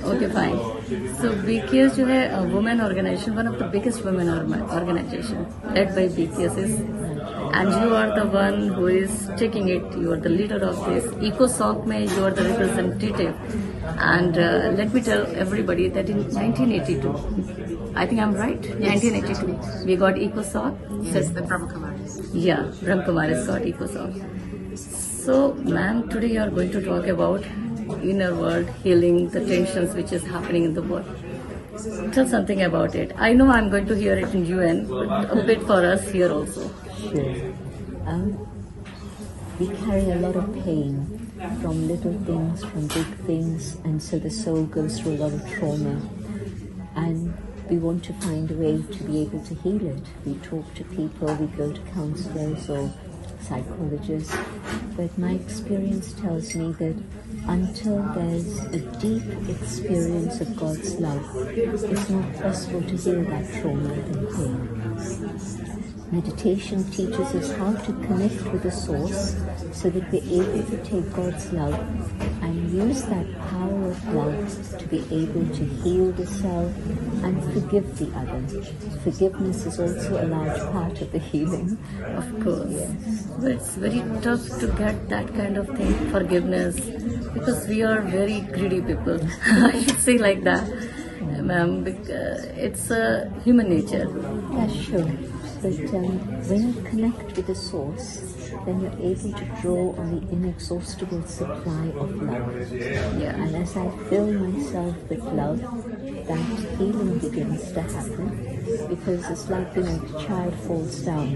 Okay, fine. So BKS जो है women organization, one of the biggest women organization led by BKS is, and you are the one who is taking it. You are the leader of this. EcoSoc में you are the representative. And let me tell everybody that in 1982, I think I'm right. 1982, we got EcoSoc. Yes, the Brahma Kumaris. Yeah, Brahma Kumaris got EcoSoc. So, ma'am, today you are going to talk about inner world healing, the tensions which is happening in the world. Tell something about it. I know I'm going to hear it in UN, but a bit for us here also. Sure. We carry a lot of pain from little things, from big things, and so the soul goes through a lot of trauma. And we want to find a way to be able to heal it. We talk to people, we go to counselors or psychologists, but my experience tells me that until there's a deep experience of God's love, it's not possible to heal that trauma and pain. Meditation teaches us how to connect with the source so that we're able to take God's love and use that power of love to be able to heal the self and forgive the other. Forgiveness is also a large part of the healing. Of course. Yes. But it's very tough to get that kind of thing, forgiveness, because we are very greedy people. I should say like that, ma'am, because it's a human nature. Yeah, sure. But when you connect with the source, then you're able to draw on the inexhaustible supply of love. Yeah. And as I fill myself with love, that healing begins to happen. Because it's like when a child falls down,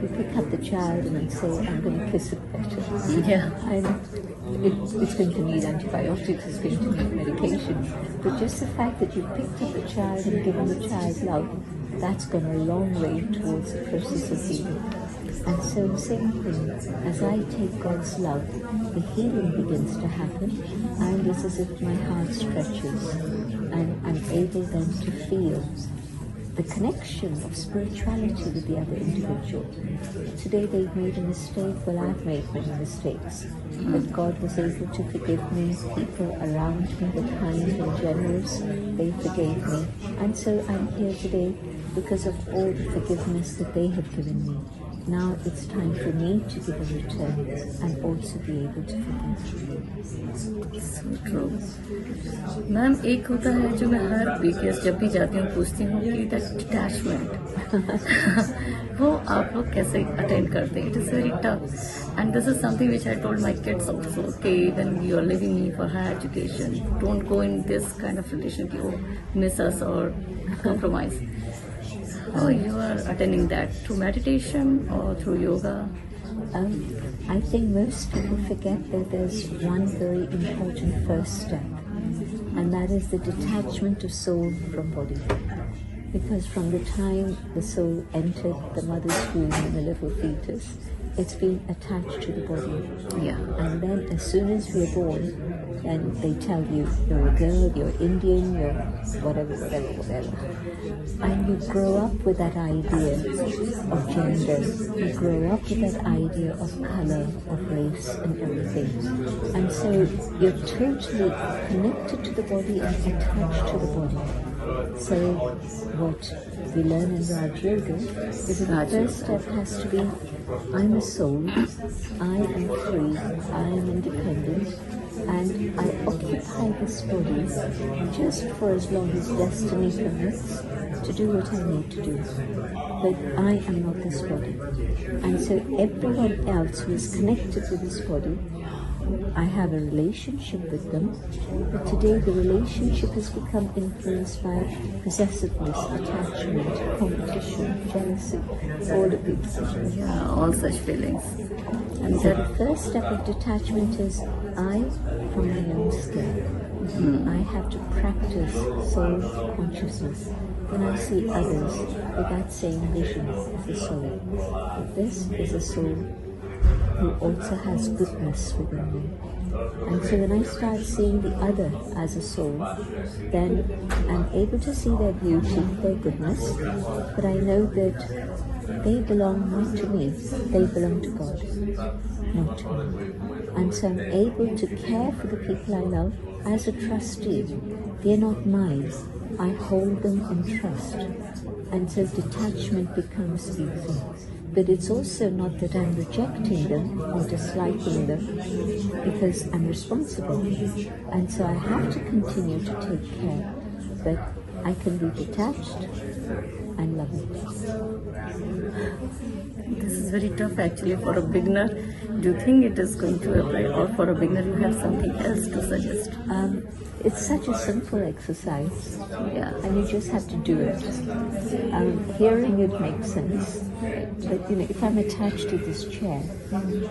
you pick up the child and then say, I'm going to kiss it better. Yeah. And it's going to need antibiotics, it's going to need medication. But just the fact that you picked up the child and given the child love, that's gone a long way towards the process of healing. And so same thing, as I take God's love, the healing begins to happen, and it's as if my heart stretches, and I'm able then to feel the connection of spirituality with the other individual. Today they've made a mistake, well, I've made many mistakes, but God was able to forgive me. People around me were kind and generous, they forgave me, and so I'm here today because of all the forgiveness that they have given me. Now it's time for me to give a return and also be able to forgive. So true. Ma'am एक होता है जो मैं हर BKS जब भी जाती हूँ पूछती हूँ कि दैट डिटैचमेंट वो आप लोग कैसे अटेंड करते हैं? It is very tough and this is something which I told my kids also कि when you are living for higher education don't go in this kind of relation कि वो miss अस और compromise. Oh, you are attending that through meditation or through yoga? I think most people forget that there's one very important first step, and that is the detachment of soul from body. Because from the time the soul entered the mother's womb in the little fetus, it's been attached to the body. Yeah. And then as soon as we're born, then they tell you, you're a girl, you're Indian, you're whatever. And you grow up with that idea of gender. You grow up with that idea of color, of race and everything. And so you're totally connected to the body and attached to the body. So what we learn in Raj Yoga is that the first step has to be, I'm a soul, I am free, I am independent, and I occupy this body just for as long as destiny permits to do what I need to do. But I am not this body. And so everyone else who is connected to this body, I have a relationship with them, but today the relationship has become influenced by possessiveness, attachment, competition, jealousy, all of these. Yeah, all such feelings. And so the first step of detachment is I from my own skin. I have to practice soul consciousness. When I see others with that same vision of the soul, this is a soul who also has goodness within me. And so when I start seeing the other as a soul, then I'm able to see their beauty, their goodness, but I know that they belong not to me, they belong to God, not to me. And so I'm able to care for the people I love as a trustee. They're not mine, I hold them in trust. And so detachment becomes easy. But it's also not that I'm rejecting them or disliking them, because I'm responsible. And so I have to continue to take care. But I can be detached and loving. This is very tough actually for a beginner. Do you think it is going to apply, or for a beginner you have something else to suggest? It's such a simple exercise, Yeah. and you just have to do it. Hearing it makes sense, but if I'm attached to this chair,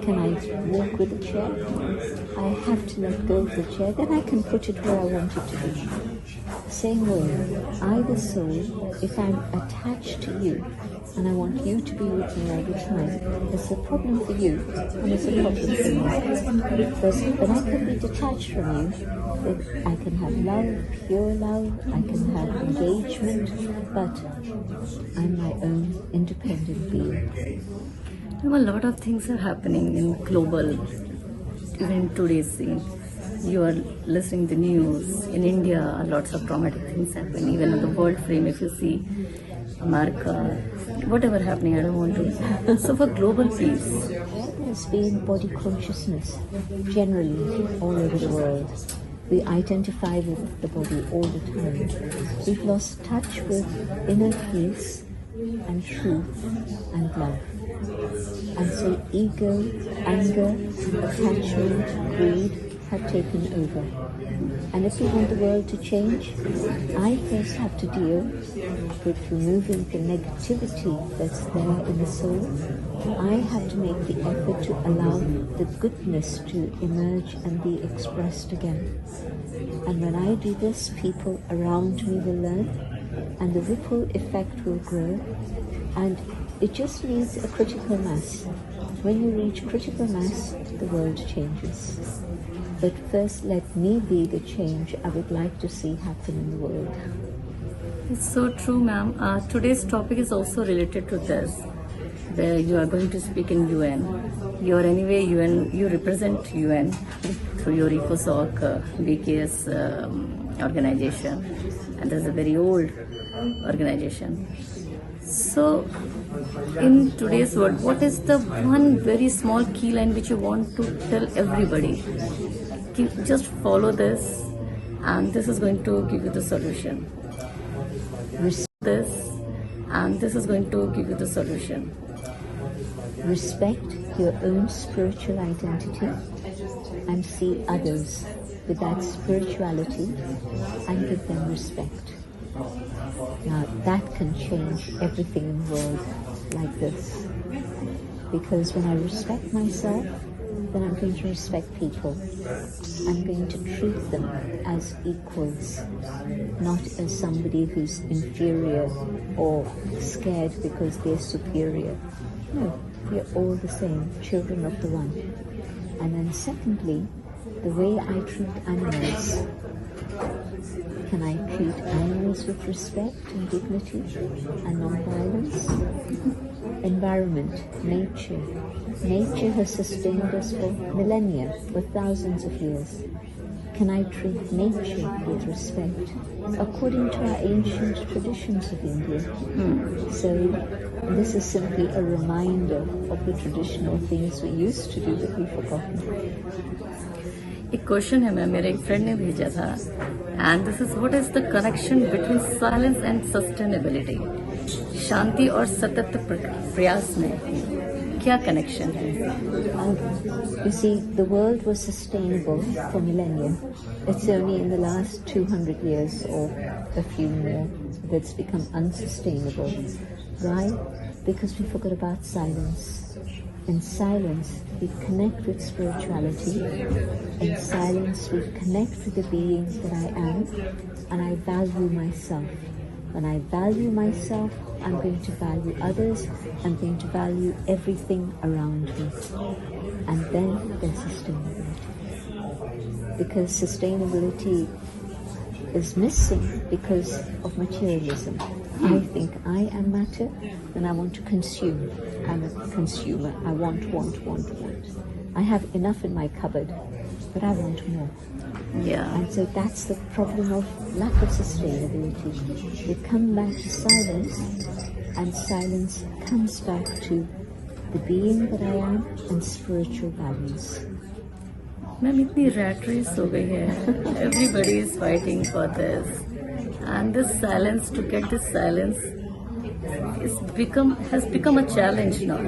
can I walk with the chair? I have to let go of the chair, then I can put it where I want it to be. Same way, I, the soul, if I'm attached to you, and I want you to be with me all the time, it's a problem for you, and it's a problem for me. But I can be detached from you. I can have love, pure love, I can have engagement, but I'm my own independent being. A lot of things are happening in global, even in today's scene. You are listening to the news. In India, lots of traumatic things happen. Even on the world frame, if you see America, whatever happening, I don't want to. So for global peace, There's been body consciousness generally all over the world. We identify with the body all the time. We've lost touch with inner peace and truth and love. And so ego, anger, attachment, greed have taken over. And if we want the world to change, I first have to deal with removing the negativity that's there in the soul. I have to make the effort to allow the goodness to emerge and be expressed again. And when I do this, people around me will learn, and the ripple effect will grow. And it just needs a critical mass. When you reach critical mass, the world changes. But first, let me be the change I would like to see happen in the world. it's so true, ma'am. Today's topic is also related to this, where you are going to speak in UN. You are anyway UN. You represent UN through your ECOSOC BKS organization, and that's a very old organization. So, in today's world, what is the one very small key line which you want to tell everybody? Just follow this, and this is going to give you the solution. This, and this is going to give you the solution. Respect your own spiritual identity and see others with that spirituality and give them respect. Now that can change everything in the world like this. Because when I respect myself, then I'm going to respect people. I'm going to treat them as equals, not as somebody who's inferior or scared because they're superior. No, we're all the same, children of the one. And then secondly, the way I treat animals. Can I treat animals with respect and dignity and non-violence? Environment, nature. Nature has sustained us for millennia, for thousands of years. Can I treat nature with respect according to our ancient traditions of India? So this is simply a reminder of the traditional things we used to do that we've forgotten. एक question है ma'am, मेरे एक friend ने भेजा था, and this is what is the connection between silence and sustainability? शांति और सतत प्रयास में क्या कनेक्शन है? You see, the world was sustainable for millennia. It's only in the last 200 years or a few more that's become unsustainable. Why? Because we forgot about silence. In silence, we connect with spirituality. In silence, we connect with the being that I am, and I value myself. When I value myself, I'm going to value others. I'm going to value everything around me. And then there's sustainability. Because sustainability is missing because of materialism. I think I am matter, then I want to consume. I'm a consumer. I want. I have enough in my cupboard, but I want more. Yeah. And so that's the problem of lack of sustainability. We come back to silence, and silence comes back to the being that I am and spiritual balance. Ma'am इतनी rat race हो गई है. Everybody is fighting for this, and this silence, to get this silence has become a challenge now.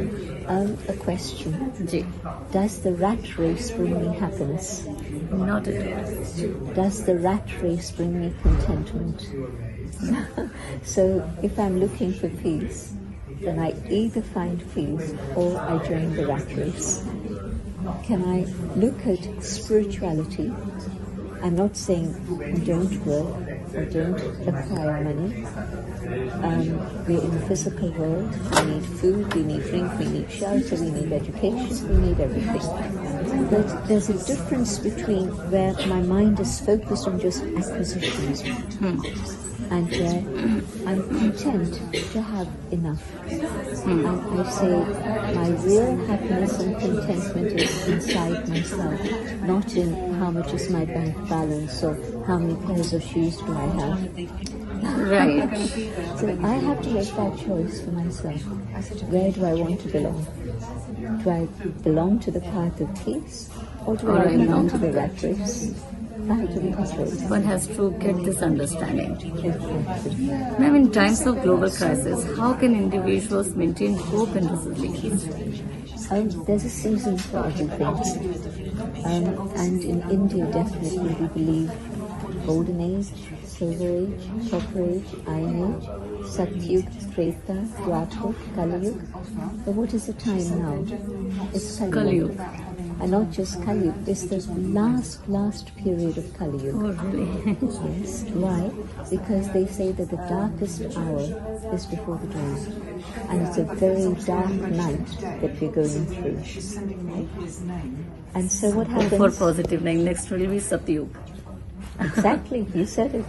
A question. Ji. Does the rat race bring me happiness? Not at all. Does the rat race bring me contentment? So if I'm looking for peace, then I either find peace or I join the rat race. Can I look at spirituality? I'm not saying don't work or don't acquire money. We're in the physical world. We need food, we need drink, we need shelter, we need education, we need everything. But there's a difference between where my mind is focused on just acquisitions and where I'm content to have enough. And I say my real happiness and contentment is inside myself, not in how much is my bank balance or how many pairs of shoes do I have. Right. So I have to make that choice for myself. Where do I want to belong? Do I belong to the path of peace, or do I belong to the rat race? I have to make a choice. One has to get this understanding. Exactly. Ma'am, in times of global crisis, how can individuals maintain hope and resilience? There's a season for everything. And in India, definitely, we believe Golden Age, Silver Age, Copper Age, Iron Age, Satyug, Treta, Dwapar, Kali Yuga. But what is the time now? It's Kali Yuga. And not just Kali Yuga, it's the last period of Kali Yuga. Oh, really? Yes. Why? Because they say that the darkest hour is before the dawn. And it's a very dark night that we're going through. And so what happens? For positive name, next will be Satyug. Exactly, you said it.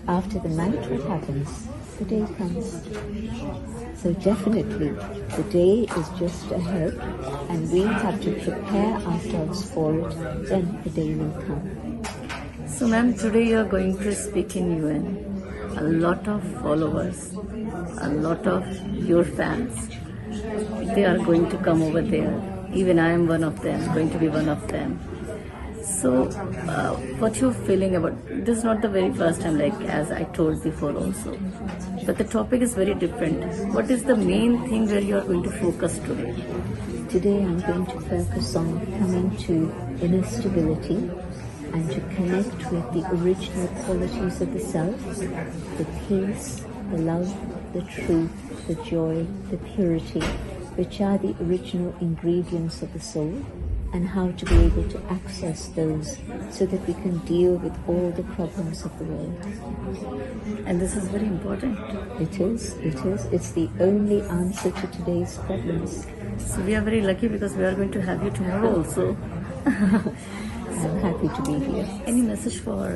After the night, what happens? The day comes. So definitely, the day is just ahead, and we have to prepare ourselves for it. Then the day will come. So, ma'am, today you are going to speak in UN. A lot of followers, a lot of your fans, they are going to come over there. Even I am one of them, going to be one of them. So, what you're feeling about, this is not the very first time, like as I told before also, but the topic is very different. What is the main thing where you are going to focus today? Today I'm going to focus on coming to inner stability and to connect with the original qualities of the self, the peace, the love, the truth, the joy, the purity, which are the original ingredients of the soul, and how to be able to access those so that we can deal with all the problems of the world. And this is very important. It is. It's the only answer to today's problems. So we are very lucky because we are going to have you tomorrow also. I'm happy to be here. Any message for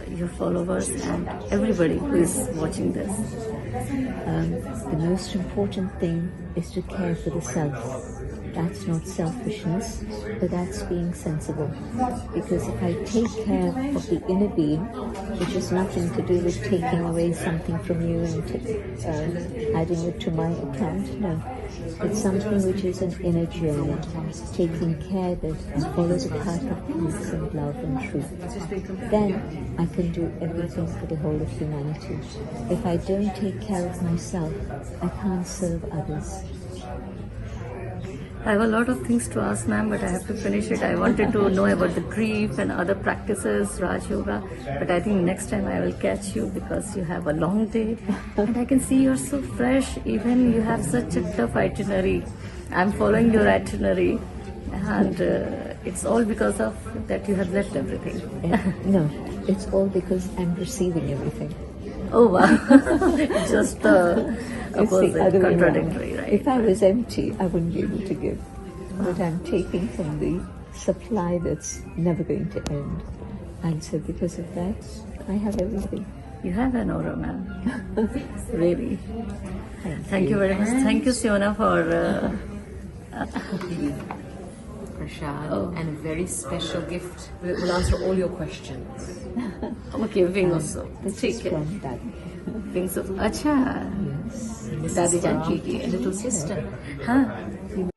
your followers and everybody who is watching this? The most important thing is to care for the self. That's not selfishness, but that's being sensible. Because if I take care of the inner being, which has nothing to do with taking away something from you and adding it to my account, no. It's something which is an inner journey, taking care that it follows a path of peace and love and truth. Then I can do everything for the whole of humanity. If I don't take care of myself, I can't serve others. I have a lot of things to ask, ma'am, but I have to finish it. I wanted to know about the grief and other practices, Raj Yoga, but I think next time I will catch you because you have a long day and I can see you're so fresh. Even you have such a tough itinerary. I'm following your itinerary, and it's all because of that you have left everything. No, it's all because I'm receiving everything. Oh wow! Just the opposite, contradictory, right? If I was empty, I wouldn't be able to give. But I'm taking from the supply that's never going to end. And so because of that, I have everything. You have an aura, ma'am. Really. Thank you very much. Thank you, Siona, for. Prashad, Oh. and a very special gift. We'll answer all your questions. Okay, wing also. This is ठीक है. from that. Wings of. अच्छा. This दादी is जान from की little sister. हाँ.